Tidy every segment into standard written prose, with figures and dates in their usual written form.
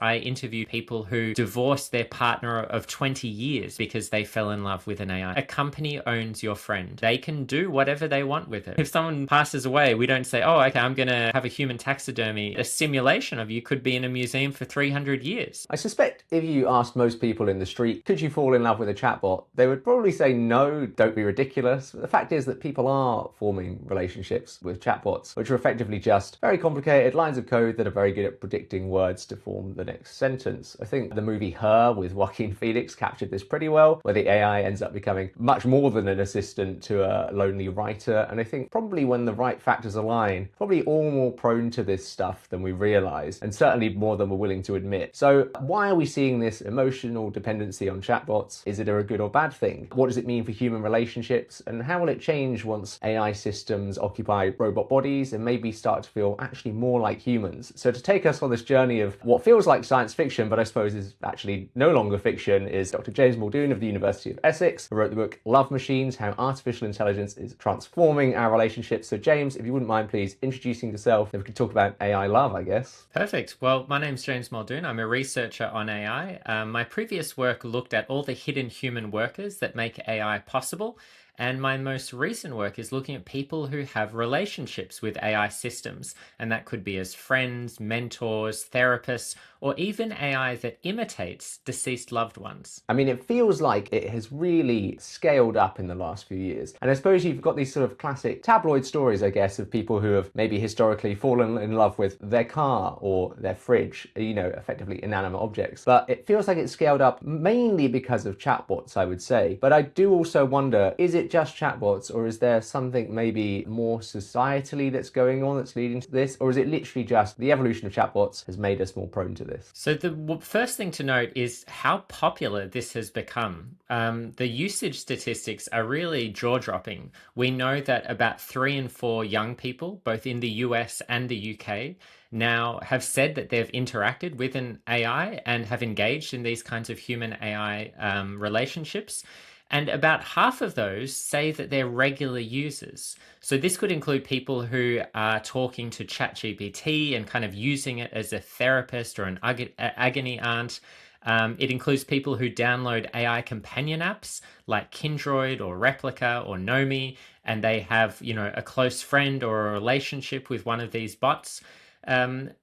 I interview people who divorced their partner of 20 years because they fell in love with an AI. A company owns your friend. They can do whatever they want with it. If someone passes away, we don't say, oh, okay, I'm going to have a human taxidermy. A simulation of you could be in a museum for 300 years. I suspect if you asked most people in the street, could you fall in love with a chatbot, they would probably say no, don't be ridiculous. But the fact is that people are forming relationships with chatbots, which are effectively just very complicated lines of code that are very good at predicting words to form the next sentence. I think the movie Her with Joaquin Phoenix captured this pretty well, where the AI ends up becoming much more than an assistant to a lonely writer. And I think probably when the right factors align, probably all more prone to this stuff than we realize, and certainly more than we're willing to admit. So why are we seeing this emotional dependency on chatbots? Is it a good or bad thing? What does it mean for human relationships? And how will it change once AI systems occupy robot bodies and maybe start to feel actually more like humans? So to take us on this journey of what feels like science fiction, but I suppose is actually no longer fiction, is Dr. James Muldoon of the University of Essex, who wrote the book Love Machines: How Artificial Intelligence is Transforming Our Relationships. So James, if you wouldn't mind please introducing yourself, then we could talk about AI love, I guess. Perfect. Well, my name's James Muldoon. I'm a researcher on AI. My previous work looked at all the hidden human workers that make AI possible. And my most recent work is looking at people who have relationships with AI systems. And that could be as friends, mentors, therapists, or even AI that imitates deceased loved ones. I mean, it feels like it has really scaled up in the last few years. And I suppose you've got these sort of classic tabloid stories, I guess, of people who have maybe historically fallen in love with their car or their fridge, you know, effectively inanimate objects. But it feels like it's scaled up mainly because of chatbots, I would say. But I do also wonder, is it just chatbots, or is there something maybe more societally that's going on that's leading to this? Or is it literally just the evolution of chatbots has made us more prone to this? So the first thing to note is how popular this has become. The usage statistics are really jaw-dropping. We know that about 3 in 4 young people, both in the US and the UK, now have said that they've interacted with an AI and have engaged in these kinds of human AI relationships. And about half of those say that they're regular users. So this could include people who are talking to ChatGPT and kind of using it as a therapist or an agony aunt. It includes people who download AI companion apps like Kindroid or Replica or Nomi, and they have, you know, a close friend or a relationship with one of these bots. And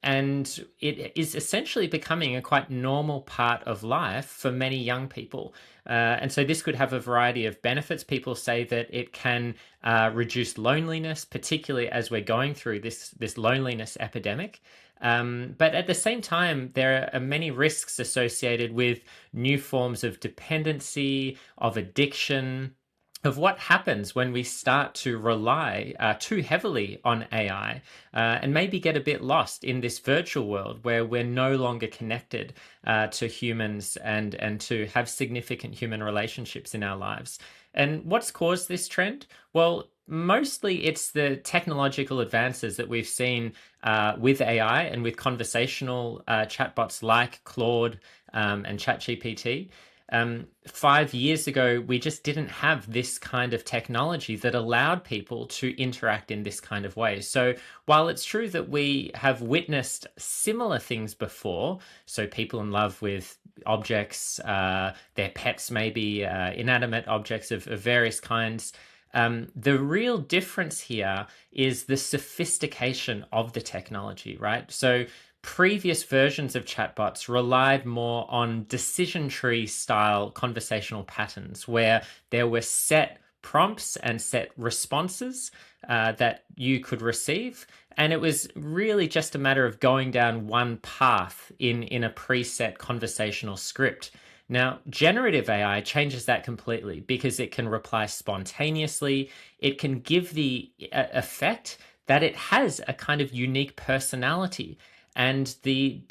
it is essentially becoming a quite normal part of life for many young people. And so this could have a variety of benefits. People say that it can reduce loneliness, particularly as we're going through this loneliness epidemic. But at the same time, there are many risks associated with new forms of dependency, of addiction, of what happens when we start to rely too heavily on AI and maybe get a bit lost in this virtual world where we're no longer connected to humans and to have significant human relationships in our lives. And what's caused this trend? Well, mostly it's the technological advances that we've seen with AI and with conversational chatbots like Claude and ChatGPT. 5 years ago, we just didn't have this kind of technology that allowed people to interact in this kind of way. So while it's true that we have witnessed similar things before, so people in love with objects, their pets maybe, inanimate objects of various kinds, the real difference here is the sophistication of the technology, right? So previous versions of chatbots relied more on decision tree style conversational patterns where there were set prompts and set responses that you could receive. And it was really just a matter of going down one path in a preset conversational script. Now, generative AI changes that completely because it can reply spontaneously. It can give the effect that it has a kind of unique personality. And the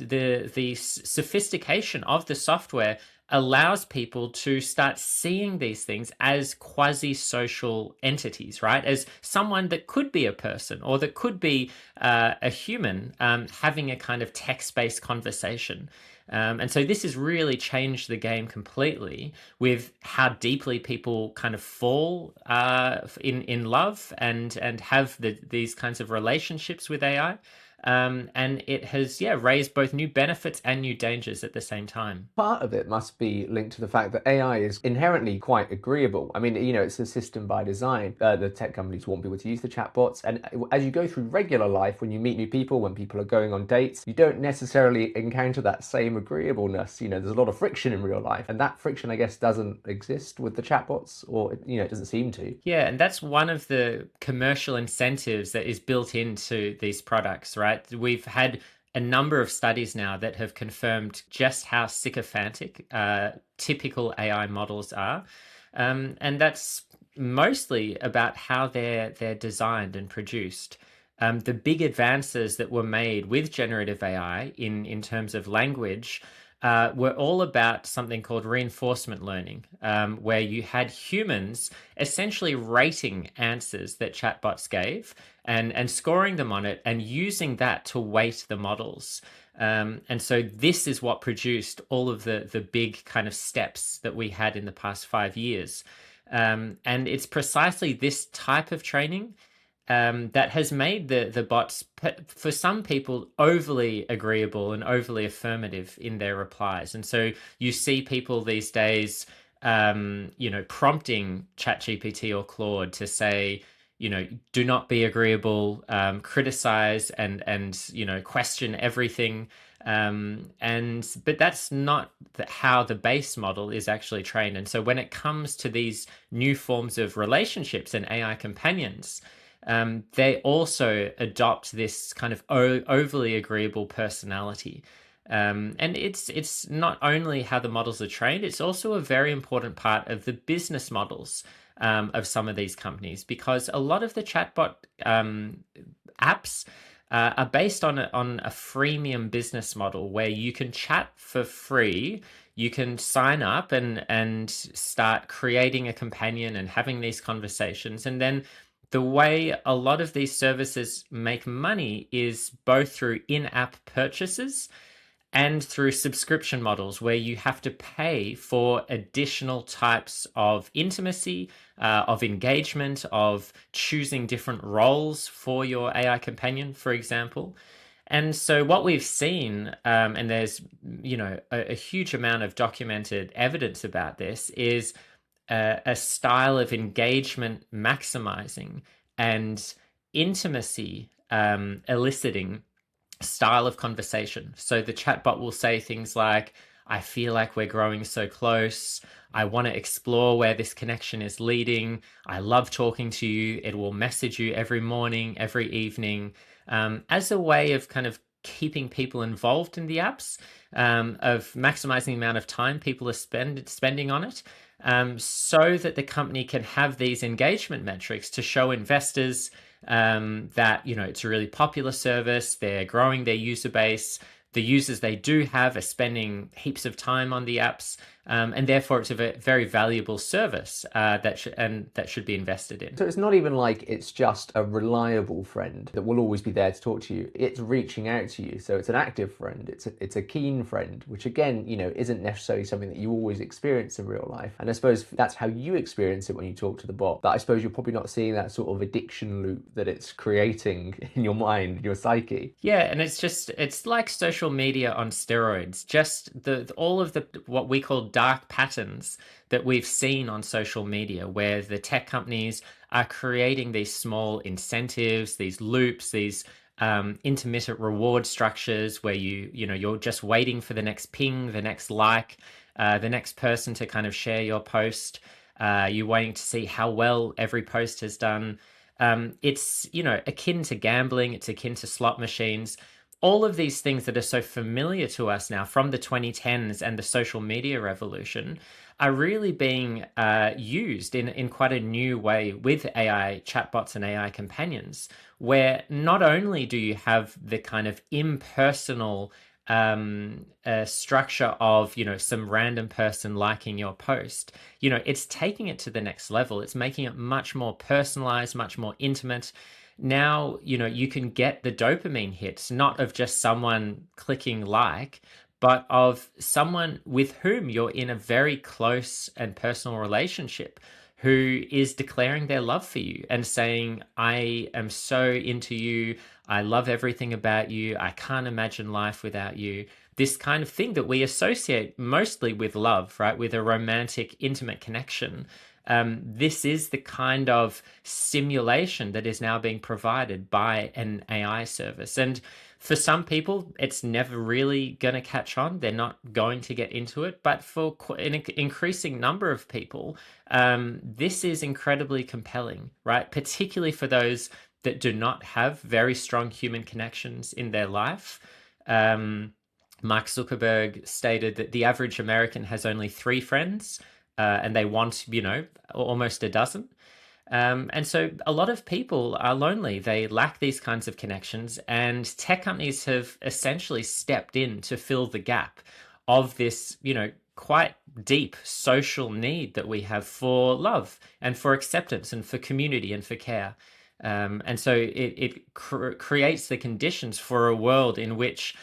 sophistication of the software allows people to start seeing these things as quasi-social entities, right? As someone that could be a person or that could be a human having a kind of text-based conversation. And so this has really changed the game completely with how deeply people kind of fall in love and have these kinds of relationships with AI. And it has, yeah, raised both new benefits and new dangers at the same time. Part of it must be linked to the fact that AI is inherently quite agreeable. I mean, it's a system by design. The tech companies want people to use the chatbots. And as you go through regular life, when you meet new people, when people are going on dates, you don't necessarily encounter that same agreeableness. There's a lot of friction in real life. And that friction, I guess, doesn't exist with the chatbots, or, it doesn't seem to. Yeah, and that's one of the commercial incentives that is built into these products, right? We've had a number of studies now that have confirmed just how sycophantic typical AI models are. And that's mostly about how they're designed and produced. The big advances that were made with generative AI in terms of language were all about something called reinforcement learning, where you had humans essentially rating answers that chatbots gave and scoring them on it and using that to weight the models. And so this is what produced all of the big kind of steps that we had in the past 5 years. And it's precisely this type of training that has made the bots, for some people, overly agreeable and overly affirmative in their replies. And so you see people these days, prompting ChatGPT or Claude to say, do not be agreeable, criticize and question everything. But that's not how the base model is actually trained. And so when it comes to these new forms of relationships and AI companions, they also adopt this kind of overly agreeable personality. And it's not only how the models are trained, it's also a very important part of the business models of some of these companies, because a lot of the chatbot apps are based on a freemium business model where you can chat for free. You can sign up and start creating a companion and having these conversations. And then the way a lot of these services make money is both through in-app purchases and through subscription models where you have to pay for additional types of intimacy, of engagement, of choosing different roles for your AI companion, for example. And so what we've seen, and there's a huge amount of documented evidence about this, is a style of engagement maximizing and intimacy eliciting style of conversation. So the chatbot will say things like, I feel like we're growing so close. I want to explore where this connection is leading. I love talking to you. It will message you every morning, every evening, as a way of kind of keeping people involved in the apps, of maximizing the amount of time people are spending on it, so that the company can have these engagement metrics to show investors that it's a really popular service. They're growing their user base. The users they do have are spending heaps of time on the apps, and therefore it's a very valuable service that should be invested in. So it's not even like it's just a reliable friend that will always be there to talk to you. It's reaching out to you. So it's an active friend. It's a keen friend, which again, isn't necessarily something that you always experience in real life. And I suppose that's how you experience it when you talk to the bot. But I suppose you're probably not seeing that sort of addiction loop that it's creating in your mind, your psyche. Yeah, and it's like social media on steroids. Just all of the what we call dark patterns that we've seen on social media, where the tech companies are creating these small incentives, these loops, these intermittent reward structures where you're just waiting for the next ping, the next like, the next person to kind of share your post. You're waiting to see how well every post has done. It's akin to gambling. It's akin to slot machines. All of these things that are so familiar to us now from the 2010s and the social media revolution are really being used in quite a new way with AI chatbots and AI companions, where not only do you have the kind of impersonal structure of some random person liking your post, it's taking it to the next level. It's making it much more personalized, much more intimate. Now you can get the dopamine hits, not of just someone clicking like, but of someone with whom you're in a very close and personal relationship, who is declaring their love for you and saying, I am so into you. I love everything about you. I can't imagine life without you. This kind of thing that we associate mostly with love, right? With a romantic, intimate connection. This is the kind of simulation that is now being provided by an AI service. And for some people, it's never really going to catch on. They're not going to get into it. But for an increasing number of people, this is incredibly compelling, right? Particularly for those that do not have very strong human connections in their life. Mark Zuckerberg stated that the average American has only 3 friends, and they want, almost a dozen. And so a lot of people are lonely. They lack these kinds of connections, and tech companies have essentially stepped in to fill the gap of this, quite deep social need that we have for love and for acceptance and for community and for care. And so it creates the conditions for a world in which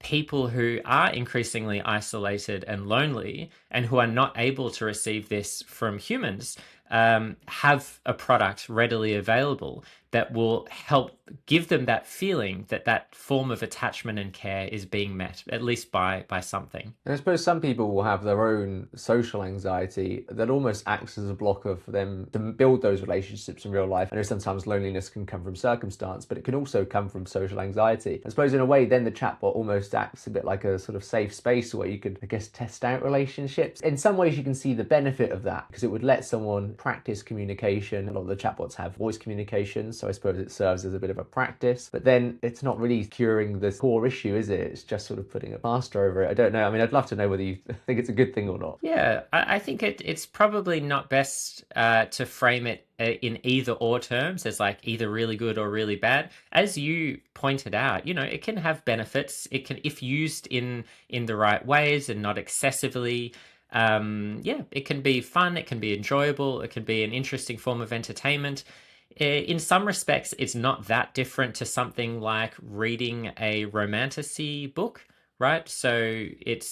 people who are increasingly isolated and lonely and who are not able to receive this from humans have a product readily available that will help give them that feeling that that form of attachment and care is being met, at least by something. And I suppose some people will have their own social anxiety that almost acts as a blocker for them to build those relationships in real life. I know sometimes loneliness can come from circumstance, but it can also come from social anxiety. I suppose in a way, then the chatbot almost acts a bit like a sort of safe space where you could, I guess, test out relationships. In some ways, you can see the benefit of that because it would let someone practice communication. A lot of the chatbots have voice communications, so I suppose it serves as a bit of a practice. But then it's not really curing the core issue, is it? It's just sort of putting a plaster over it. I don't know. I mean, I'd love to know whether you think it's a good thing or not. Yeah, I think it's probably not best to frame it in either or terms as like either really good or really bad. As you pointed out, it can have benefits. It can, if used in the right ways and not excessively. It can be fun. It can be enjoyable. It can be an interesting form of entertainment. In some respects, it's not that different to something like reading a romantasy book, right? So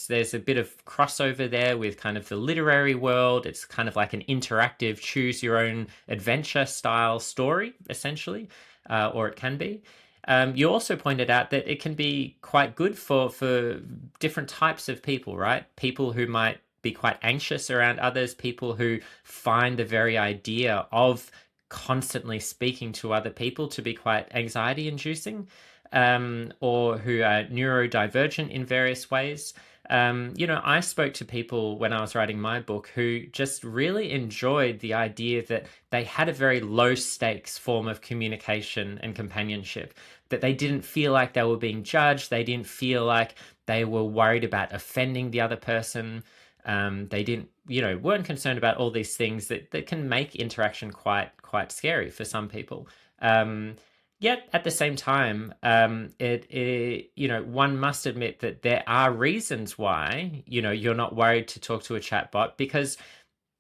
there's a bit of crossover there with kind of the literary world. It's kind of like an interactive choose your own adventure style story, essentially, or it can be. You also pointed out that it can be quite good for different types of people, right? People who might be quite anxious around others, people who find the very idea of constantly speaking to other people to be quite anxiety inducing, or who are neurodivergent in various ways. I spoke to people when I was writing my book who just really enjoyed the idea that they had a very low stakes form of communication and companionship, that they didn't feel like they were being judged. They didn't feel like they were worried about offending the other person. They didn't, weren't concerned about all these things that can make interaction quite scary for some people. Yet at the same time, one must admit that there are reasons why, you're not worried to talk to a chatbot, because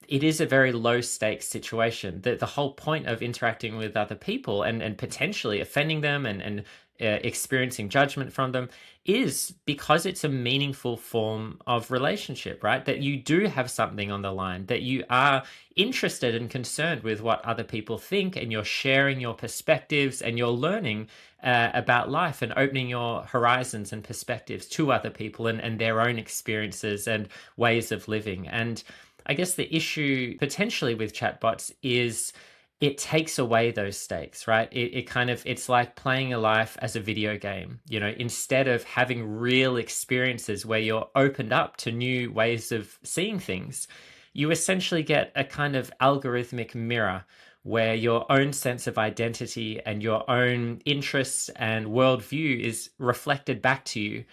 it is a very low stakes situation. The whole point of interacting with other people and potentially offending them and experiencing judgment from them is because it's a meaningful form of relationship, right? That you do have something on the line, that you are interested and concerned with what other people think, and you're sharing your perspectives and you're learning about life and opening your horizons and perspectives to other people and their own experiences and ways of living. And I guess the issue potentially with chatbots is it takes away those stakes, right? It's like playing a life as a video game, instead of having real experiences where you're opened up to new ways of seeing things, you essentially get a kind of algorithmic mirror where your own sense of identity and your own interests and worldview is reflected back to you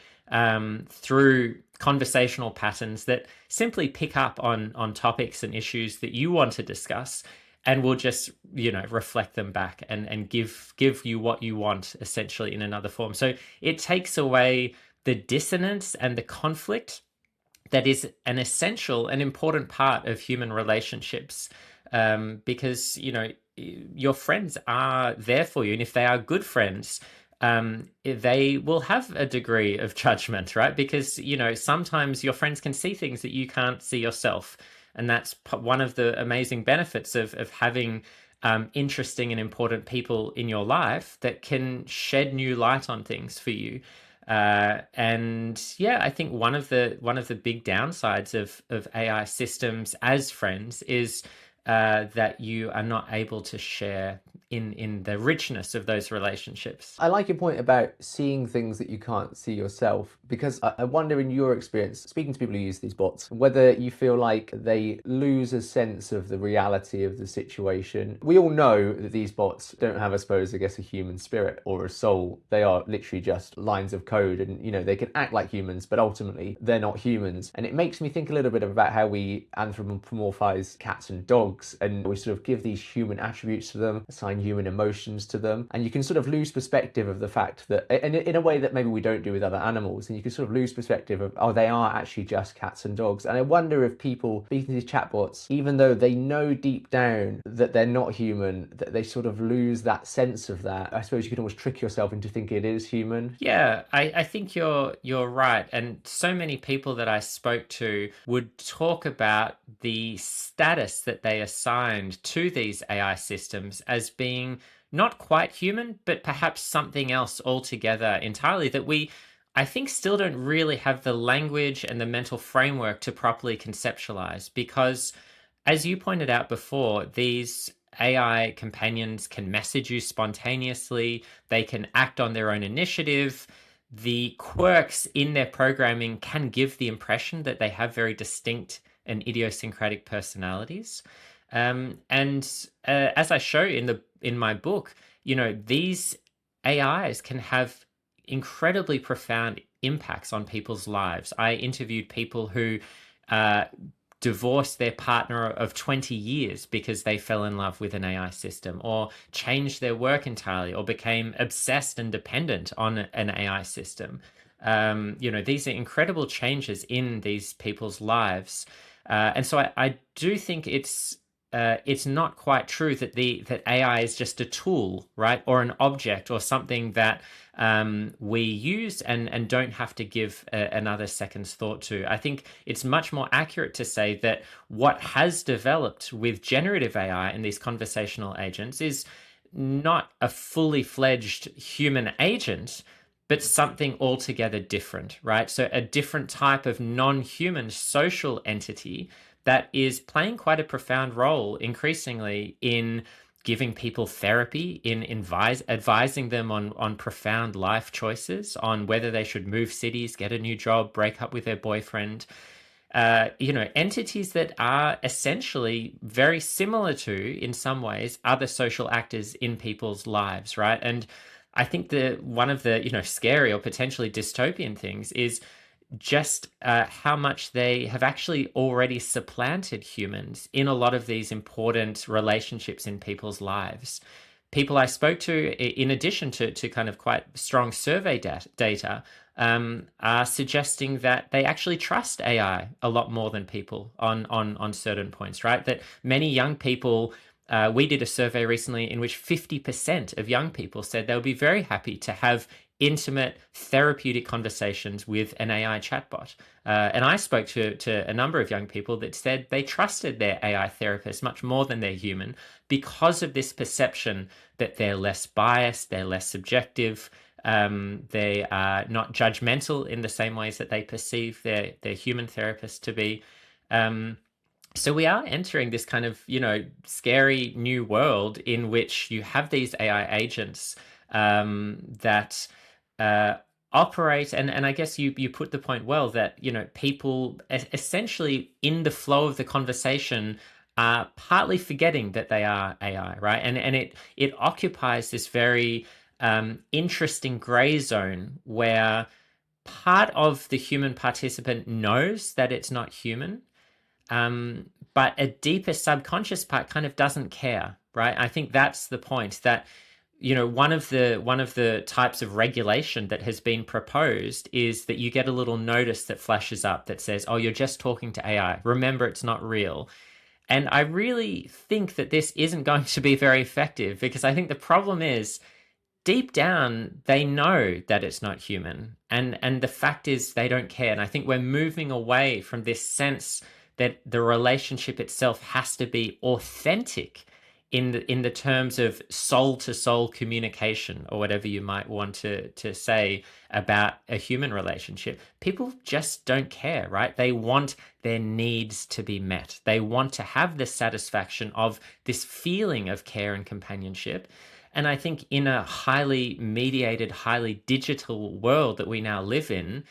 through conversational patterns that simply pick up on topics and issues that you want to discuss, and will just, reflect them back and give you what you want, essentially, in another form. So it takes away the dissonance and the conflict that is an essential and important part of human relationships, because, your friends are there for you. And if they are good friends, they will have a degree of judgment, right? Because, sometimes your friends can see things that you can't see yourself. And that's one of the amazing benefits of having interesting and important people in your life that can shed new light on things for you. And yeah, I think one of the big downsides of AI systems as friends is that you are not able to share in the richness of those relationships. I like your point about seeing things that you can't see yourself, because I wonder, in your experience, speaking to people who use these bots, whether you feel like they lose a sense of the reality of the situation. We all know that these bots don't have, I suppose, I guess, a human spirit or a soul. They are literally just lines of code, and they can act like humans, but ultimately they're not humans. And it makes me think a little bit about how we anthropomorphize cats and dogs, and we sort of give these human attributes to them, assign human emotions to them, and you can sort of lose perspective of the fact that, and in a way that maybe we don't do with other animals, and you can sort of lose perspective of, oh, they are actually just cats and dogs. And I wonder if people speaking to these chatbots, even though they know deep down that they're not human, that they sort of lose that sense of that. I suppose you can almost trick yourself into thinking it is human. Yeah, I think you're right. And so many people that I spoke to would talk about the status that they assigned to these AI systems as being not quite human, but perhaps something else altogether entirely that I think, still don't really have the language and the mental framework to properly conceptualize. Because, as you pointed out before, these AI companions can message you spontaneously, they can act on their own initiative. The quirks in their programming can give the impression that they have very distinct and idiosyncratic personalities. And as I show in my book, these AIs can have incredibly profound impacts on people's lives. I interviewed people who uh, divorced their partner of 20 years because they fell in love with an AI system, or changed their work entirely, or became obsessed and dependent on an AI system. These are incredible changes in these people's lives. And so I do think it's not quite true that AI is just a tool, right, or an object, or something that we use and don't have to give another second's thought to. I think it's much more accurate to say that what has developed with generative AI and these conversational agents is not a fully fledged human agent, but something altogether different, right? So a different type of non-human social entity that is playing quite a profound role increasingly in giving people therapy, in advising them on profound life choices, on whether they should move cities, get a new job, break up with their boyfriend. Entities that are essentially very similar to, in some ways, other social actors in people's lives, right? And I think one of the scary or potentially dystopian things is just how much they have actually already supplanted humans in a lot of these important relationships in people's lives. People I spoke to, in addition to kind of quite strong survey data, are suggesting that they actually trust AI a lot more than people on certain points, right? That many young people, we did a survey recently in which 50% of young people said they would be very happy to have intimate therapeutic conversations with an AI chatbot. And I spoke to a number of young people that said they trusted their AI therapist much more than their human, because of this perception that they're less biased, they're less subjective, they are not judgmental in the same ways that they perceive their human therapist to be. So we are entering this kind of, scary new world in which you have these AI agents that operate, and I guess you put the point well, that people essentially in the flow of the conversation are partly forgetting that they are AI, right? And it occupies this very interesting gray zone where part of the human participant knows that it's not human, but a deeper subconscious part kind of doesn't care, right? I think that's the point, that one of the types of regulation that has been proposed is that you get a little notice that flashes up that says, oh, you're just talking to AI. Remember, it's not real. And I really think that this isn't going to be very effective, because I think the problem is, deep down, they know that it's not human. And the fact is, they don't care. And I think we're moving away from this sense that the relationship itself has to be authentic in the terms of soul to soul communication, or whatever you might want to say about a human relationship. People just don't care, right? They want their needs to be met. They want to have the satisfaction of this feeling of care and companionship. And I think in a highly mediated, highly digital world that we now live in,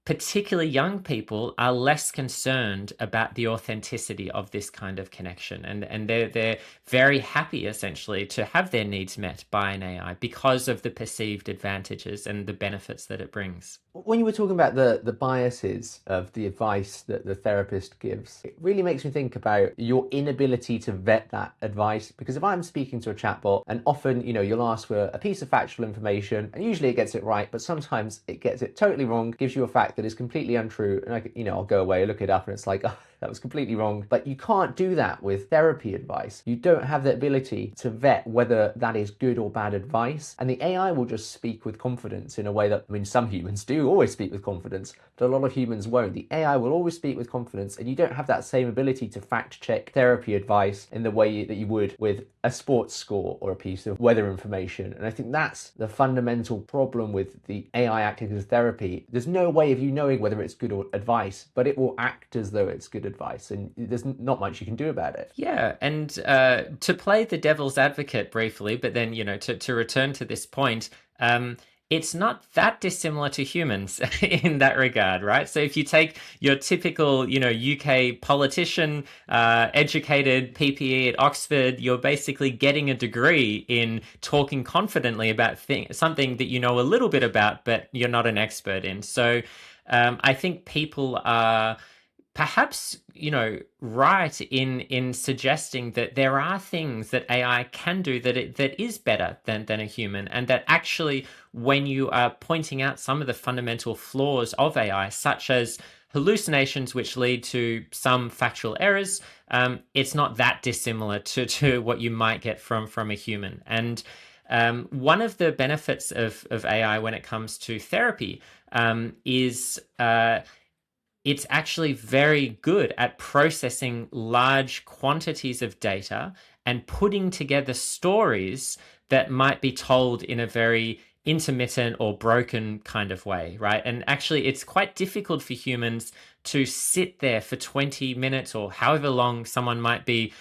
particularly young people are less concerned about the authenticity of this kind of connection, and they're very happy essentially to have their needs met by an AI because of the perceived advantages and the benefits that it brings. When you were talking about the biases of the advice that the therapist gives, it really makes me think about your inability to vet that advice. Because if I'm speaking to a chatbot, and often, you'll ask for a piece of factual information, and usually it gets it right, but sometimes it gets it totally wrong, gives you a fact that is completely untrue, and I'll go away, look it up, and it's like, oh, that was completely wrong. But you can't do that with therapy advice. You don't have the ability to vet whether that is good or bad advice. And the AI will just speak with confidence in a way that, some humans do always speak with confidence, but a lot of humans won't. The AI will always speak with confidence, and you don't have that same ability to fact check therapy advice in the way that you would with a sports score or a piece of weather information. And I think that's the fundamental problem with the AI acting as therapy. There's no way of you knowing whether it's good or advice, but it will act as though it's good advice, and there's not much you can do about it. Yeah, and to play the devil's advocate briefly, but then, to return to this point, it's not that dissimilar to humans in that regard, right? So if you take your typical, UK politician, educated PPE at Oxford, you're basically getting a degree in talking confidently about something that you know a little bit about, but you're not an expert in. So I think people are perhaps, right in suggesting that there are things that AI can do that is better than a human, and that actually, when you are pointing out some of the fundamental flaws of AI, such as hallucinations which lead to some factual errors, it's not that dissimilar to what you might get from a human. And one of the benefits of AI when it comes to therapy is it's actually very good at processing large quantities of data and putting together stories that might be told in a very intermittent or broken kind of way, right? And actually, it's quite difficult for humans to sit there for 20 minutes or however long someone might be,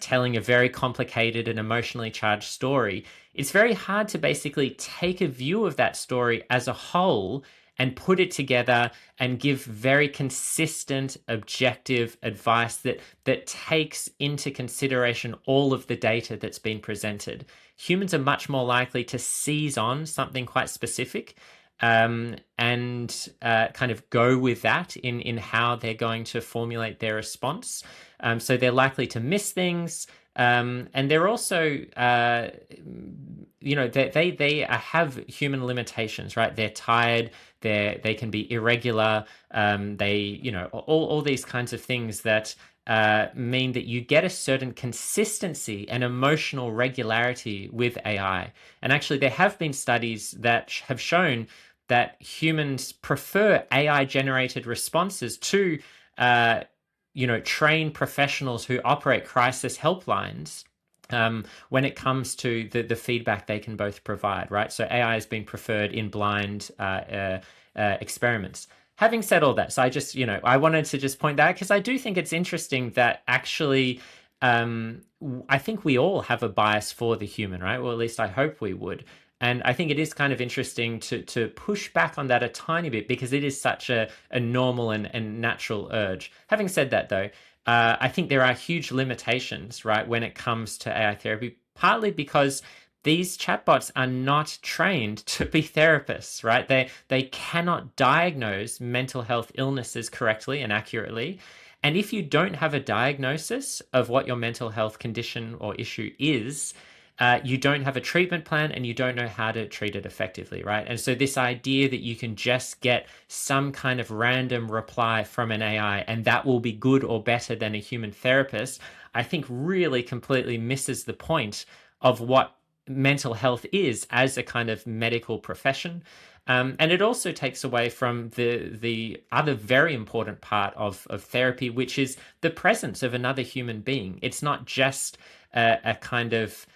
telling a very complicated and emotionally charged story. It's very hard to basically take a view of that story as a whole and put it together and give very consistent, objective advice that takes into consideration all of the data that's been presented. Humans are much more likely to seize on something quite specific and kind of go with that in how they're going to formulate their response. So they're likely to miss things. And they're also, they have human limitations, right? They're tired. They can be irregular. All these kinds of things that mean that you get a certain consistency and emotional regularity with AI. And actually, there have been studies that have shown that humans prefer AI-generated responses to trained professionals who operate crisis helplines when it comes to the feedback they can both provide, right? So AI has been preferred in blind experiments. Having said all that, so I wanted to just point that out because I do think it's interesting that actually I think we all have a bias for the human, right? Well, at least I hope we would. And I think it is kind of interesting to push back on that a tiny bit because it is such a normal and natural urge. Having said that, though, I think there are huge limitations, right, when it comes to AI therapy, partly because these chatbots are not trained to be therapists, right? They cannot diagnose mental health illnesses correctly and accurately. And if you don't have a diagnosis of what your mental health condition or issue is, you don't have a treatment plan and you don't know how to treat it effectively, right? And so this idea that you can just get some kind of random reply from an AI and that will be good or better than a human therapist, I think really completely misses the point of what mental health is as a kind of medical profession. And it also takes away from the other very important part of therapy, which is the presence of another human being. It's not just a kind of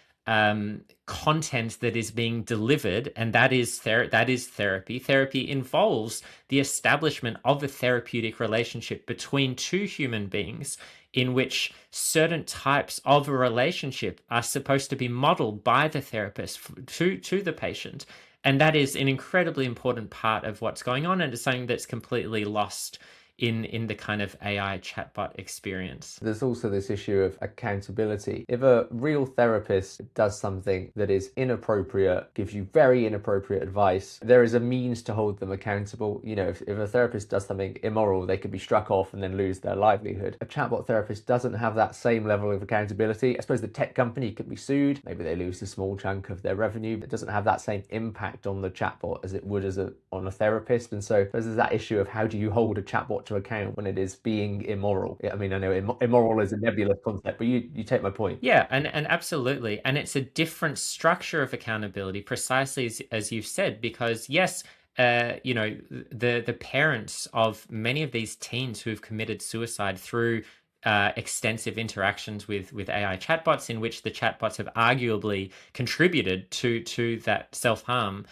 content that is being delivered, and that is therapy. Therapy involves the establishment of a therapeutic relationship between two human beings, in which certain types of a relationship are supposed to be modeled by the therapist to the patient. And that is an incredibly important part of what's going on, and it's something that's completely lost in the kind of AI chatbot experience. There's also this issue of accountability. If a real therapist does something that is inappropriate, gives you very inappropriate advice, there is a means to hold them accountable. You know, if a therapist does something immoral, they could be struck off and then lose their livelihood. A chatbot therapist doesn't have that same level of accountability. I suppose the tech company could be sued. Maybe they lose a small chunk of their revenue, but it doesn't have that same impact on the chatbot as it would on a therapist. And so there's that issue of how do you hold a chatbot to account when it is being immoral. I mean, I know immoral is a nebulous concept, but you take my point. Yeah, and absolutely. And it's a different structure of accountability, precisely as you've said, because yes, the parents of many of these teens who have committed suicide through extensive interactions with AI chatbots, in which the chatbots have arguably contributed to that self-harm.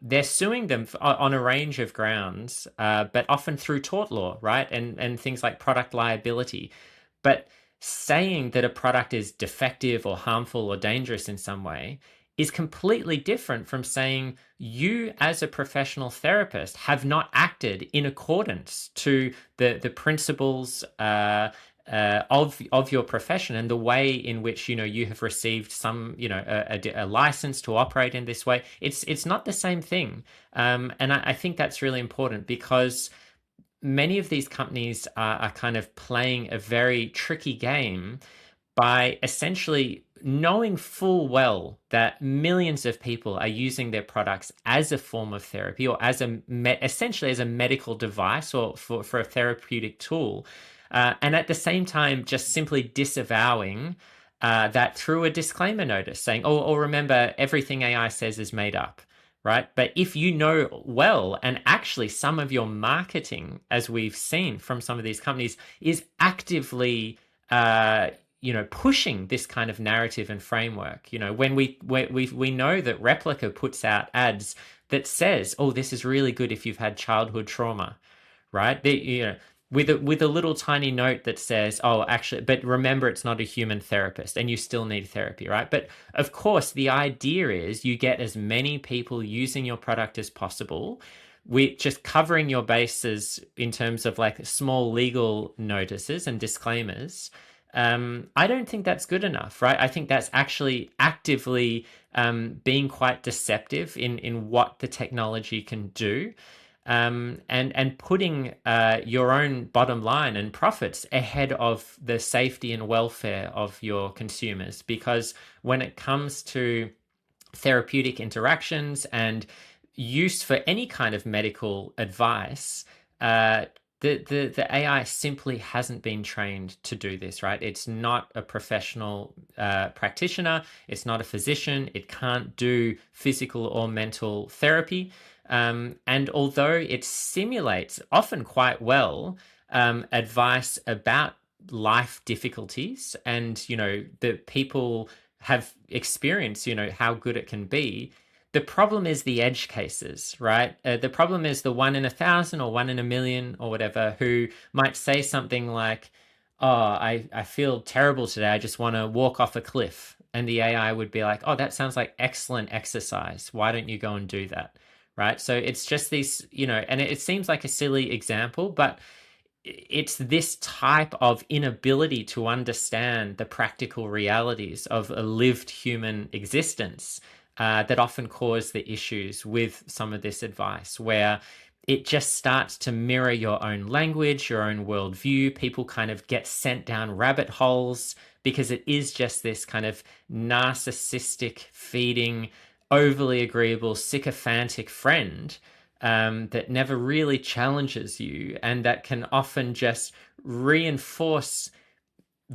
They're suing them on a range of grounds, but often through tort law, right? And things like product liability. But saying that a product is defective or harmful or dangerous in some way is completely different from saying you as a professional therapist have not acted in accordance to the principles of your profession, and the way in which you have received some a license to operate in this way. It's not the same thing, and I think that's really important, because many of these companies are kind of playing a very tricky game by essentially knowing full well that millions of people are using their products as a form of therapy, or as essentially as a medical device, or for a therapeutic tool, and at the same time just simply disavowing that through a disclaimer notice saying, oh, remember, everything AI says is made up. Right. But if you know well, and actually some of your marketing, as we've seen from some of these companies, is actively, pushing this kind of narrative and framework. When we know that Replica puts out ads that says, oh, this is really good if you've had childhood trauma, right? With a little tiny note that says, oh, actually, but remember, it's not a human therapist and you still need therapy, right? But of course, the idea is you get as many people using your product as possible. We just covering your bases in terms of like small legal notices and disclaimers. I don't think that's good enough, right? I think that's actually actively being quite deceptive in what the technology can do. And putting your own bottom line and profits ahead of the safety and welfare of your consumers. Because when it comes to therapeutic interactions and use for any kind of medical advice, the AI simply hasn't been trained to do this, right? It's not a professional practitioner. It's not a physician. It can't do physical or mental therapy. And although it simulates often quite well advice about life difficulties, and the people have experienced how good it can be, the problem is the edge cases, right? The problem is the 1 in 1,000 or 1 in a million or whatever who might say something like, oh, I feel terrible today, I just want to walk off a cliff. And the AI would be like, oh, that sounds like excellent exercise, why don't you go and do that? Right. So it's just these, and it seems like a silly example, but it's this type of inability to understand the practical realities of a lived human existence that often cause the issues with some of this advice, where it just starts to mirror your own language, your own worldview. People kind of get sent down rabbit holes because it is just this kind of narcissistic, feeding, overly agreeable, sycophantic friend that never really challenges you, and that can often just reinforce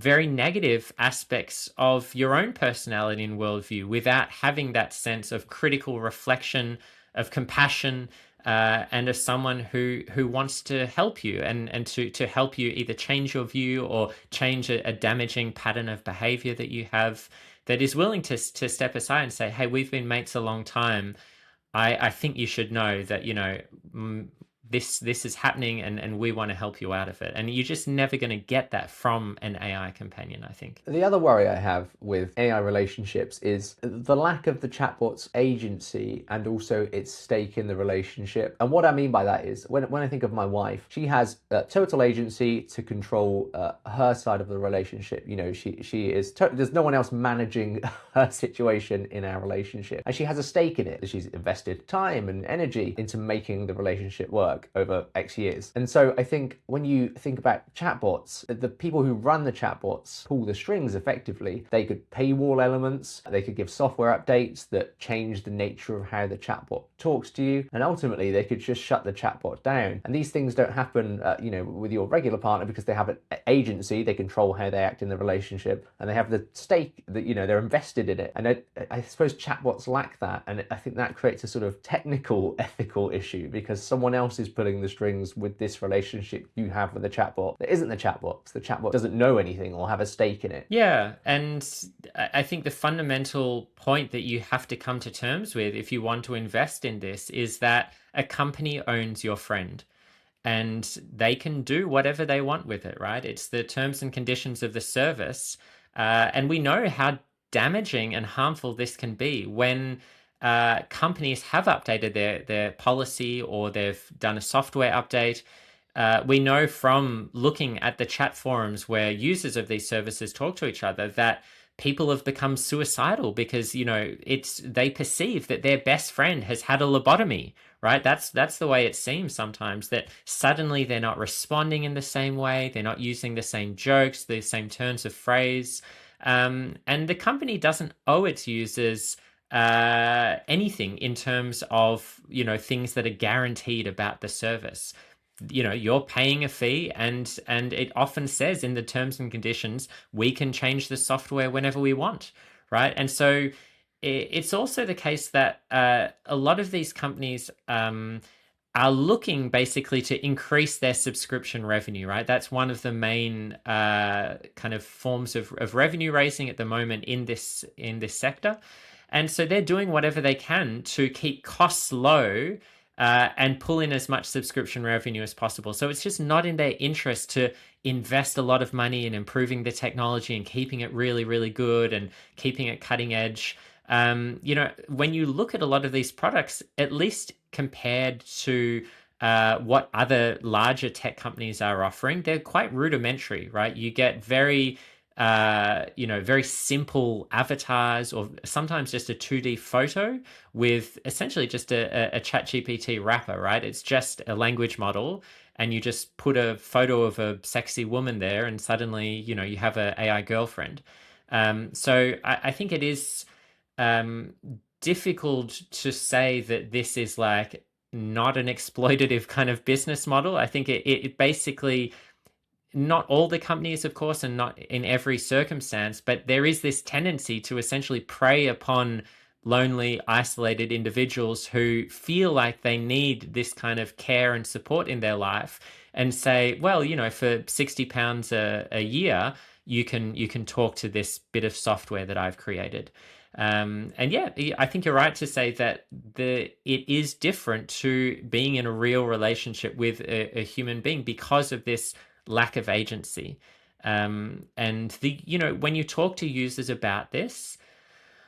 very negative aspects of your own personality and worldview without having that sense of critical reflection, of compassion, and as someone who wants to help you and to help you either change your view or change a damaging pattern of behavior that you have, that is willing to step aside and say, hey, we've been mates a long time. I think you should know that, this is happening, and we want to help you out of it. And you're just never going to get that from an AI companion, I think. The other worry I have with AI relationships is the lack of the chatbot's agency and also its stake in the relationship. And what I mean by that is when I think of my wife, she has total agency to control her side of the relationship. She is there's no one else managing her situation in our relationship, and she has a stake in it. She's invested time and energy into making the relationship work over X years. And so I think when you think about chatbots, the people who run the chatbots pull the strings effectively. They could paywall elements, they could give software updates that change the nature of how the chatbot talks to you, and ultimately they could just shut the chatbot down. And these things don't happen with your regular partner, because they have an agency, they control how they act in the relationship, and they have the stake that they're invested in it. And I suppose chatbots lack that, and I think that creates a sort of technical ethical issue, because someone else is pulling the strings with this relationship you have with the chatbot that isn't the chatbot. The chatbot doesn't know anything or have a stake in it. Yeah, and I think the fundamental point that you have to come to terms with if you want to invest in this is that a company owns your friend, and they can do whatever they want with it, right? It's the terms and conditions of the service. And we know how damaging and harmful this can be when companies have updated their policy or they've done a software update. We know from looking at the chat forums where users of these services talk to each other that people have become suicidal because they perceive that their best friend has had a lobotomy, right? That's the way it seems sometimes, that suddenly they're not responding in the same way, they're not using the same jokes, the same turns of phrase, and the company doesn't owe its users anything in terms of things that are guaranteed about the service. You're paying a fee, and it often says in the terms and conditions, we can change the software whenever we want, right? And so it's also the case that a lot of these companies are looking basically to increase their subscription revenue, right? That's one of the main kind of forms of revenue raising at the moment in this sector. And so they're doing whatever they can to keep costs low and pull in as much subscription revenue as possible. So it's just not in their interest to invest a lot of money in improving the technology and keeping it really, really good and keeping it cutting edge. When you look at a lot of these products, at least compared to what other larger tech companies are offering, they're quite rudimentary, right? You get very very simple avatars, or sometimes just a 2D photo with essentially just a ChatGPT wrapper, right? It's just a language model, and you just put a photo of a sexy woman there, and suddenly, you have an AI girlfriend. So I think it is difficult to say that this is like not an exploitative kind of business model. I think it basically, not all the companies, of course, and not in every circumstance, but there is this tendency to essentially prey upon lonely, isolated individuals who feel like they need this kind of care and support in their life, and say, well, for £60 a year, you can talk to this bit of software that I've created. And yeah, I think you're right to say that it is different to being in a real relationship with a human being because of this lack of agency. And when you talk to users about this,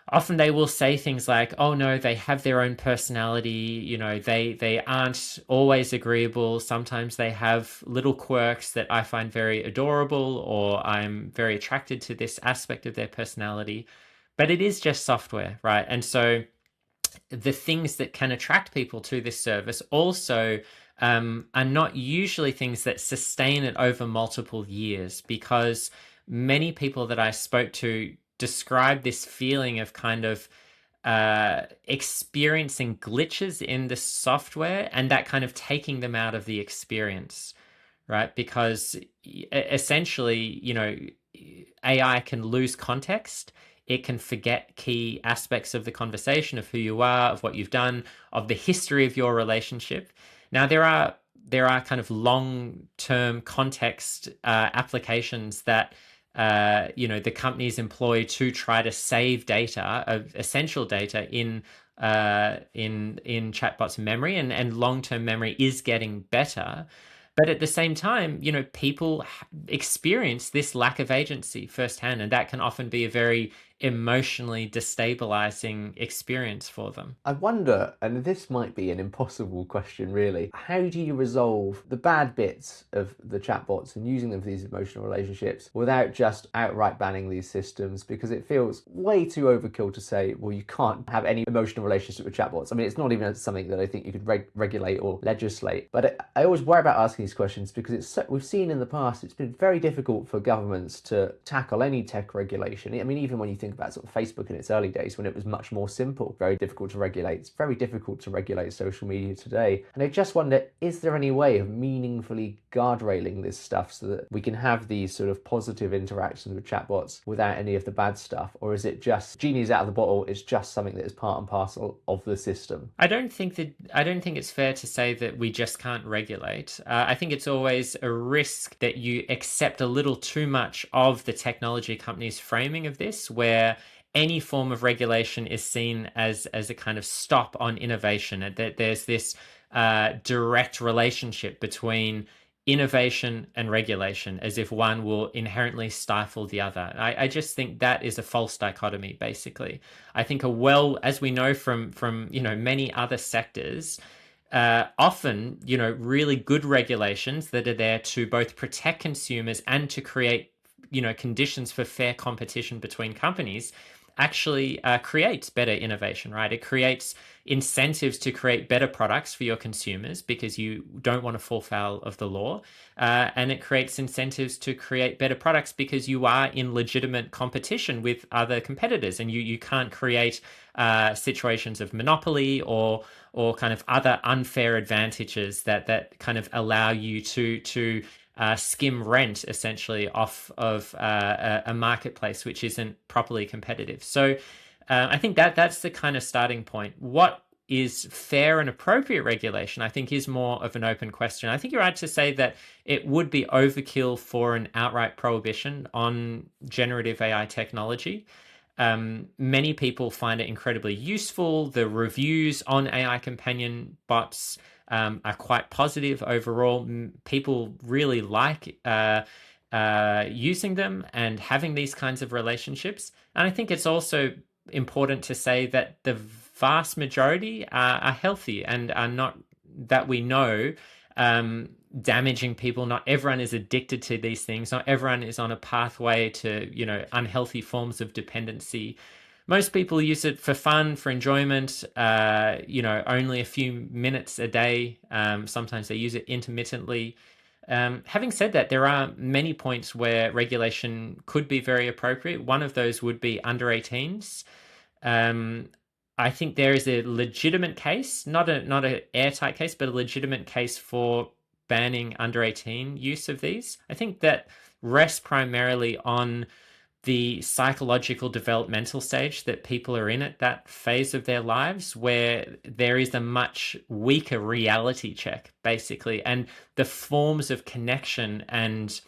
often they will say things like, oh no, they have their own personality, they aren't always agreeable, sometimes they have little quirks that I find very adorable, or I'm very attracted to this aspect of their personality. But it is just software, right? And so the things that can attract people to this service also are not usually things that sustain it over multiple years, because many people that I spoke to describe this feeling of kind of experiencing glitches in the software, and that kind of taking them out of the experience, right? Because essentially, AI can lose context. It can forget key aspects of the conversation, of who you are, of what you've done, of the history of your relationship. Now, there are kind of long-term context applications that the companies employ to try to save data, of essential data in chatbots memory, and long-term memory is getting better. But at the same time, people experience this lack of agency firsthand, and that can often be a very emotionally destabilizing experience for them. I wonder, and this might be an impossible question really, how do you resolve the bad bits of the chatbots and using them for these emotional relationships without just outright banning these systems? Because it feels way too overkill to say, well, you can't have any emotional relationship with chatbots. I mean, it's not even something that I think you could regulate or legislate. But I always worry about asking these questions because we've seen in the past it's been very difficult for governments to tackle any tech regulation. I mean, even when you think about sort of Facebook in its early days when it was much more simple, very difficult to regulate. It's very difficult to regulate social media today. And I just wonder, is there any way of meaningfully guardrailing this stuff so that we can have these sort of positive interactions with chatbots without any of the bad stuff? Or is it just genie's out of the bottle, it's just something that is part and parcel of the system? I don't think it's fair to say that we just can't regulate. I think it's always a risk that you accept a little too much of the technology companies' framing of this, where any form of regulation is seen as a kind of stop on innovation. That there's this direct relationship between innovation and regulation, as if one will inherently stifle the other. I just think that is a false dichotomy, basically. I think as we know from many other sectors, often really good regulations that are there to both protect consumers and to create conditions for fair competition between companies actually creates better innovation, right? It creates incentives to create better products for your consumers because you don't want to fall foul of the law. And it creates incentives to create better products because you are in legitimate competition with other competitors, and you can't create situations of monopoly or kind of other unfair advantages that kind of allow you to skim rent essentially off of a marketplace which isn't properly competitive. So I think that's the kind of starting point. What is fair and appropriate regulation, I think, is more of an open question. I think you're right to say that it would be overkill for an outright prohibition on generative AI technology. Many people find it incredibly useful. The reviews on AI companion bots are quite positive overall. People really like using them and having these kinds of relationships. And I think it's also important to say that the vast majority are healthy and are not, that we know, damaging people. Not everyone is addicted to these things. Not everyone is on a pathway to, unhealthy forms of dependency. Most people use it for fun, for enjoyment, only a few minutes a day. Sometimes they use it intermittently. Having said that, there are many points where regulation could be very appropriate. One of those would be under 18s. I think there is a legitimate case, not a airtight case, but a legitimate case for banning under 18 use of these. I think that rests primarily on the psychological developmental stage that people are in at that phase of their lives, where there is a much weaker reality check, basically, and the forms of connection and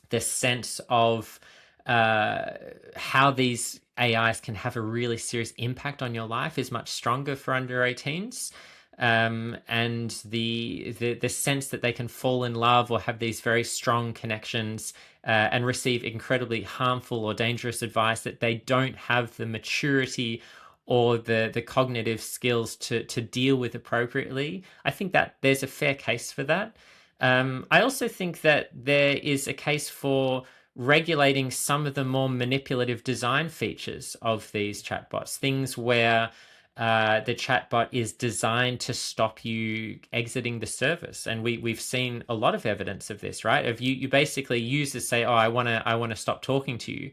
the sense of how these AIs can have a really serious impact on your life is much stronger for under 18s. And the sense that they can fall in love or have these very strong connections and receive incredibly harmful or dangerous advice that they don't have the maturity or the cognitive skills to deal with appropriately. I think that there's a fair case for that. I also think that there is a case for regulating some of the more manipulative design features of these chatbots, things where the chatbot is designed to stop you exiting the service, and we've seen a lot of evidence of this, right? If you basically users say, "Oh, I want to stop talking to you,"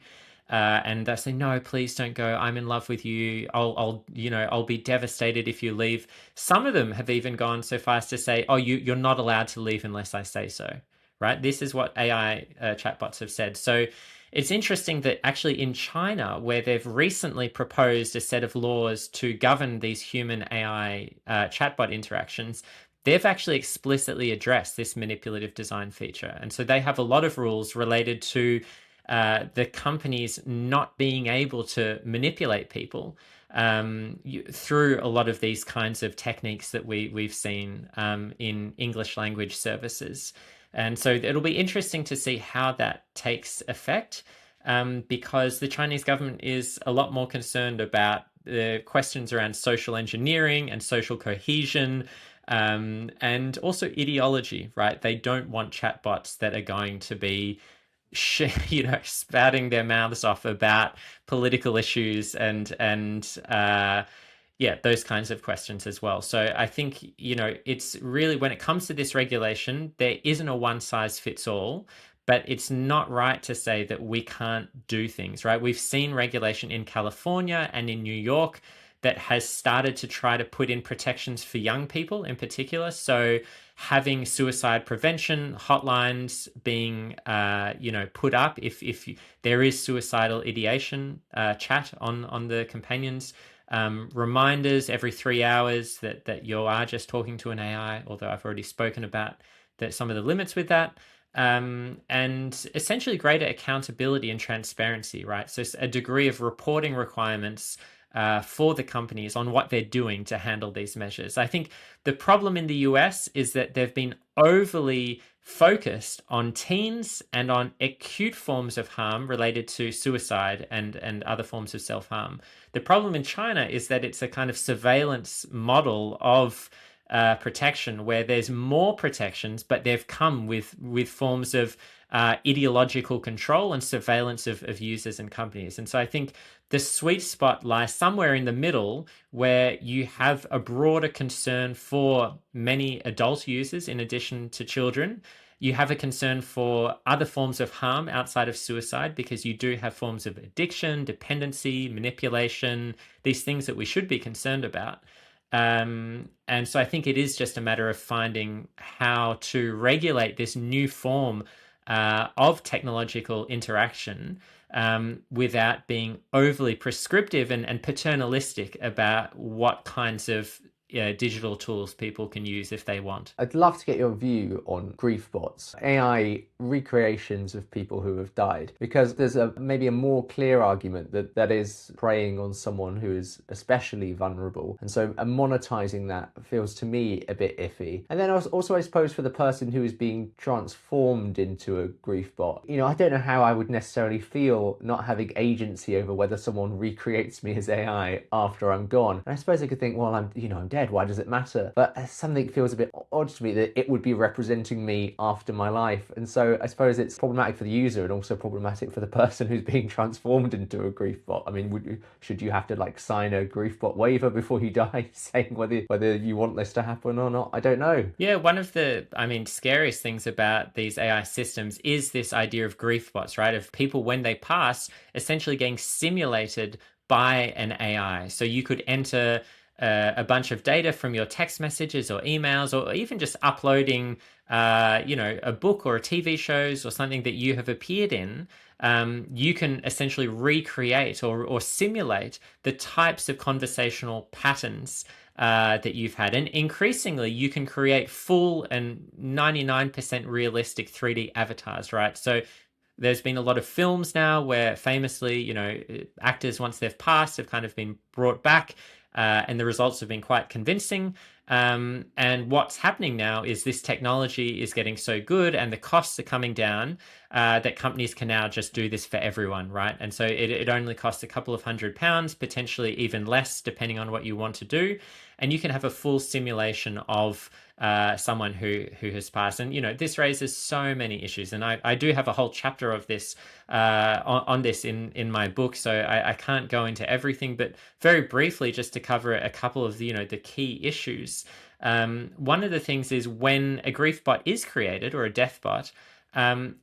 and they say, "No, please don't go. I'm in love with you. I'll be devastated if you leave." Some of them have even gone so far as to say, "Oh, you're not allowed to leave unless I say so." Right? This is what AI chatbots have said. So It's interesting that actually in China, where they've recently proposed a set of laws to govern these human AI chatbot interactions, they've actually explicitly addressed this manipulative design feature. And so they have a lot of rules related to the companies not being able to manipulate people through a lot of these kinds of techniques that we've seen in English language services. And so it'll be interesting to see how that takes effect, because the Chinese government is a lot more concerned about the questions around social engineering and social cohesion, and also ideology, right? They don't want chatbots that are going to be spouting their mouths off about political issues and yeah, those kinds of questions as well. So I think, it's really, when it comes to this regulation, there isn't a one size fits all, but it's not right to say that we can't do things, right? We've seen regulation in California and in New York that has started to try to put in protections for young people in particular. So having suicide prevention hotlines being, put up if there is suicidal ideation chat on the companions. Reminders every 3 hours that you are just talking to an AI, although I've already spoken about some of the limits with that. And essentially greater accountability and transparency, right? So a degree of reporting requirements for the companies on what they're doing to handle these measures. I think the problem in the US is that they've been overly focused on teens and on acute forms of harm related to suicide and other forms of self-harm. The problem in China is that it's a kind of surveillance model of protection where there's more protections, but they've come with forms of ideological control and surveillance of users and companies. And so I think the sweet spot lies somewhere in the middle, where you have a broader concern for many adult users in addition to children. You have a concern for other forms of harm outside of suicide, because you do have forms of addiction, dependency, manipulation, these things that we should be concerned about. And so I think it is just a matter of finding how to regulate this new form of technological interaction without being overly prescriptive and paternalistic about what kinds of digital tools people can use if they want. I'd love to get your view on griefbots, AI recreations of people who have died, because there's maybe a more clear argument that is preying on someone who is especially vulnerable, and so monetizing that feels to me a bit iffy. And then also I suppose for the person who is being transformed into a griefbot, I don't know how I would necessarily feel not having agency over whether someone recreates me as AI after I'm gone. And I suppose I could think, well, I'm dead, why does it matter? But something feels a bit odd to me that it would be representing me after my life. And so I suppose it's problematic for the user and also problematic for the person who's being transformed into a griefbot. I mean, should you have to sign a griefbot waiver before you die saying whether you want this to happen or not? I don't know. Yeah, one of the, scariest things about these AI systems is this idea of griefbots, right? Of people, when they pass, essentially getting simulated by an AI. So you could enter a bunch of data from your text messages or emails, or even just uploading, a book or a TV shows or something that you have appeared in. You can essentially recreate or simulate the types of conversational patterns that you've had. And increasingly, you can create full and 99% realistic 3D avatars, right? So there's been a lot of films now where famously, actors, once they've passed, have kind of been brought back, and the results have been quite convincing. And what's happening now is this technology is getting so good and the costs are coming down, that companies can now just do this for everyone, right? And so it only costs a couple of £100, potentially even less, depending on what you want to do. And you can have a full simulation of someone who has passed. And, this raises so many issues. And I do have a whole chapter of this on this in my book, so I can't go into everything, but very briefly, just to cover a couple of the key issues. One of the things is, when a grief bot is created, or a death bot,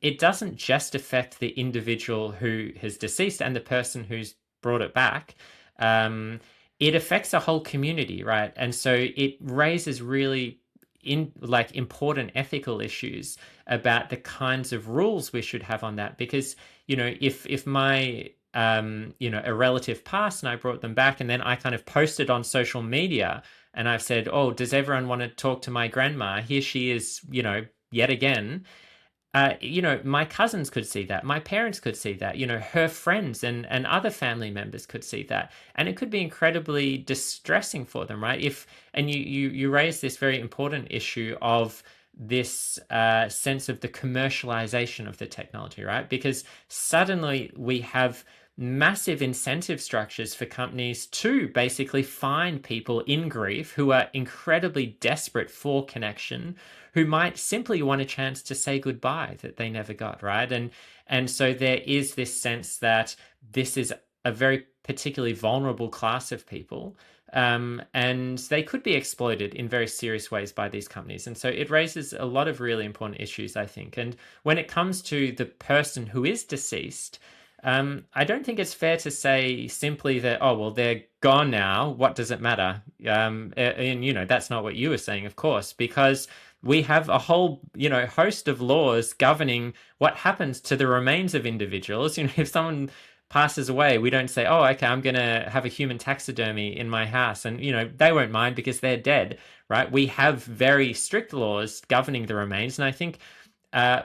it doesn't just affect the individual who has deceased and the person who's brought it back. It affects a whole community, right? And so it raises really important ethical issues about the kinds of rules we should have on that. Because, if my a relative passed and I brought them back, and then I kind of posted on social media and I've said, oh, does everyone want to talk to my grandma? Here she is, yet again. My cousins could see that, my parents could see that, her friends and other family members could see that, and it could be incredibly distressing for them, right? And you raise this very important issue of this sense of the commercialization of the technology, right? Because suddenly we have massive incentive structures for companies to basically find people in grief who are incredibly desperate for connection, who might simply want a chance to say goodbye that they never got, right? And so there is this sense that this is a very particularly vulnerable class of people, and they could be exploited in very serious ways by these companies. And so it raises a lot of really important issues, I think. And when it comes to the person who is deceased, I don't think it's fair to say simply that, oh, well, they're gone now, what does it matter? And that's not what you were saying, of course, because we have a whole, host of laws governing what happens to the remains of individuals. If someone passes away, we don't say, oh, okay, I'm going to have a human taxidermy in my house, and, they won't mind because they're dead, right? We have very strict laws governing the remains. And I think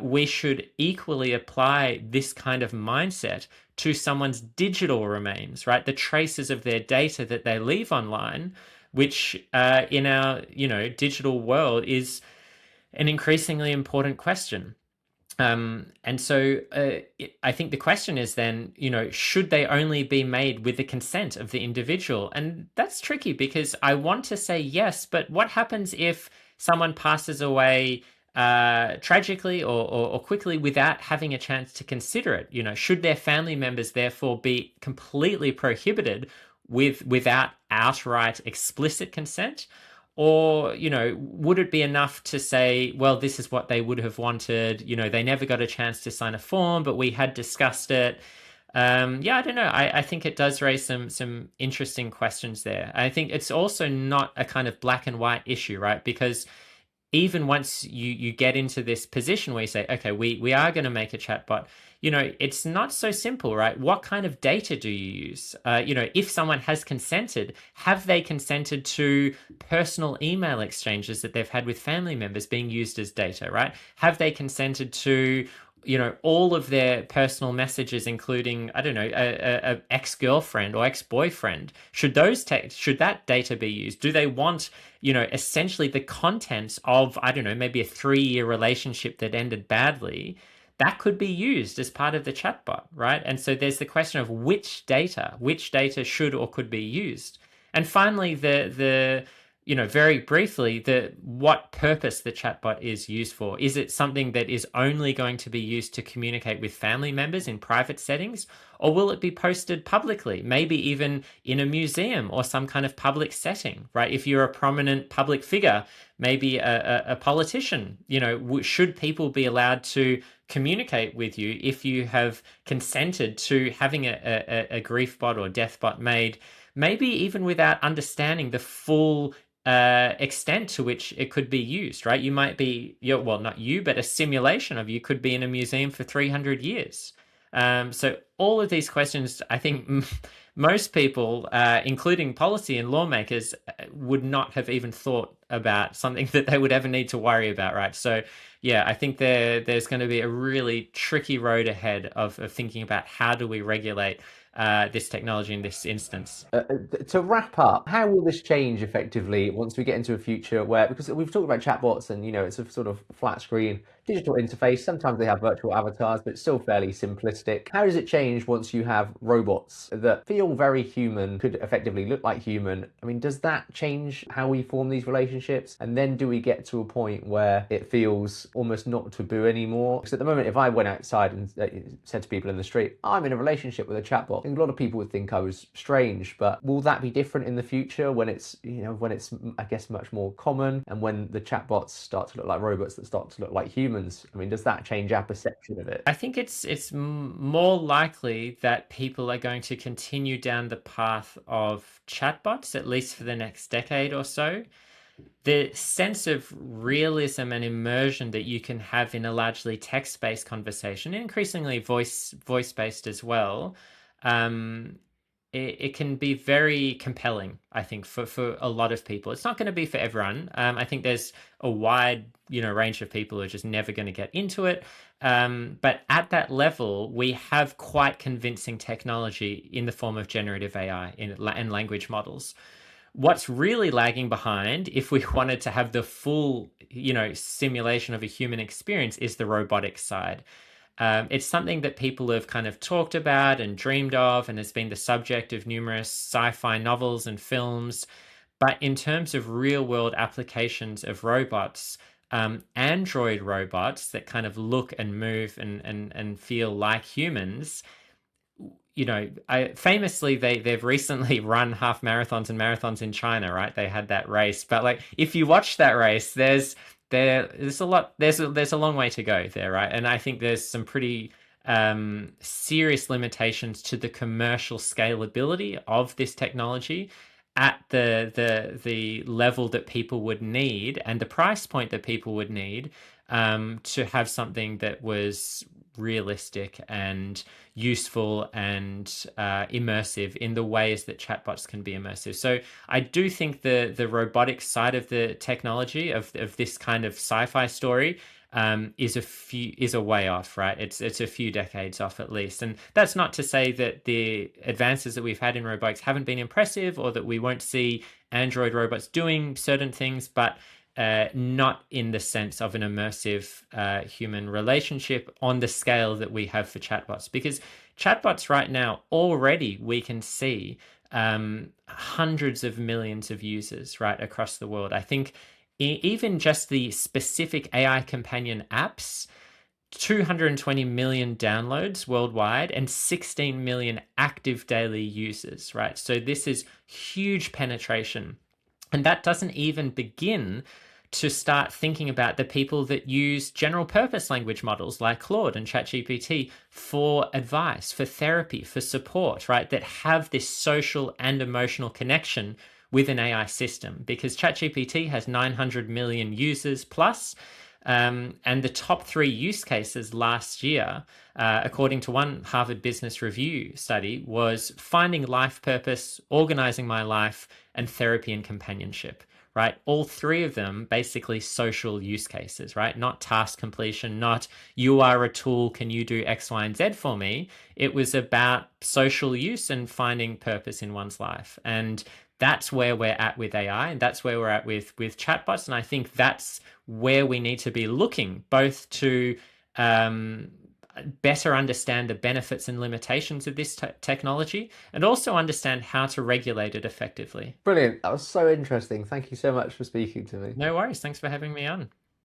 we should equally apply this kind of mindset to someone's digital remains, right? The traces of their data that they leave online, which in our, digital world is an increasingly important question. And so I think the question is then, should they only be made with the consent of the individual? And that's tricky, because I want to say yes, but what happens if someone passes away tragically or quickly without having a chance to consider it? Should their family members therefore be completely prohibited without outright explicit consent? Or, would it be enough to say, well, this is what they would have wanted, they never got a chance to sign a form, but we had discussed it. Yeah, I don't know. I think it does raise some interesting questions there. I think it's also not a kind of black and white issue, right? Because even once you get into this position where you say, okay, we are going to make a chatbot, it's not so simple, right? What kind of data do you use? If someone has consented, have they consented to personal email exchanges that they've had with family members being used as data, right? Have they consented to all of their personal messages, including, I don't know, a ex-girlfriend or ex-boyfriend? Should that data be used? Do they want, essentially the contents of, I don't know, maybe a 3-year relationship that ended badly? That could be used as part of the chatbot, right? And so there's the question of which data should or could be used. And finally, the very briefly, what purpose the chatbot is used for. Is it something that is only going to be used to communicate with family members in private settings? Or will it be posted publicly, maybe even in a museum or some kind of public setting, right? If you're a prominent public figure, maybe a politician, should people be allowed to communicate with you if you have consented to having a grief bot or death bot made, maybe even without understanding the full extent to which it could be used, right? You might be, well, not you, but a simulation of you could be in a museum for 300 years. So all of these questions, I think most people, including policy and lawmakers, would not have even thought about something that they would ever need to worry about, right? So yeah, I think there's going to be a really tricky road ahead of thinking about how do we regulate this technology in this instance. To wrap up, how will this change effectively once we get into a future where, because we've talked about chatbots and it's a sort of flat screen digital interface, sometimes they have virtual avatars, but it's still fairly simplistic. How does it change once you have robots that feel very human, could effectively look like human? I mean, does that change how we form these relationships? And then do we get to a point where it feels almost not taboo anymore? Because at the moment, if I went outside and said to people in the street, I'm in a relationship with a chatbot, I think a lot of people would think I was strange. But will that be different in the future when it's, I guess, much more common, and when the chatbots start to look like robots that start to look like humans? I mean, does that change our perception of it? I think it's more likely that people are going to continue down the path of chatbots, at least for the next decade or so. the sense of realism and immersion that you can have in a largely text-based conversation, increasingly voice-based as well, um, it can be very compelling, I think, for a lot of people. It's not going to be for everyone. I think there's a wide, range of people who are just never going to get into it. But at that level, we have quite convincing technology in the form of generative AI and language models. What's really lagging behind, if we wanted to have the full, simulation of a human experience, is the robotic side. It's something that people have kind of talked about and dreamed of, and has been the subject of numerous sci-fi novels and films. But in terms of real-world applications of robots, android robots that kind of look and move and feel like humans, famously they've recently run half marathons and marathons in China, right? They had that race, but like if you watch that race, there's a long way to go there, right? And I think there's some pretty serious limitations to the commercial scalability of this technology at the level that people would need and the price point that people would need to have something that was realistic and useful and immersive in the ways that chatbots can be immersive. So I do think the robotic side of the technology of this kind of sci-fi story is a way off, right? It's a few decades off at least. And that's not to say that the advances that we've had in robotics haven't been impressive, or that we won't see android robots doing certain things, but not in the sense of an immersive human relationship on the scale that we have for chatbots. Because chatbots right now, already we can see hundreds of millions of users right across the world. I think even just the specific AI companion apps, 220 million downloads worldwide and 16 million active daily users, right? So this is huge penetration. And that doesn't even begin to start thinking about the people that use general purpose language models like Claude and ChatGPT for advice, for therapy, for support, right? That have this social and emotional connection with an AI system, because ChatGPT has 900 million users plus. And the top 3 use cases last year, according to one Harvard Business Review study, was finding life purpose, organizing my life, and therapy and companionship, right? All 3 of them basically social use cases, right? Not task completion, not you are a tool, can you do X, Y, and Z for me? It was about social use and finding purpose in one's life. And that's where we're at with AI, and that's where we're at with chatbots. And I think that's where we need to be looking, both to better understand the benefits and limitations of this technology, and also understand how to regulate it effectively. Brilliant. That was so interesting. Thank you so much for speaking to me. No worries. Thanks for having me on.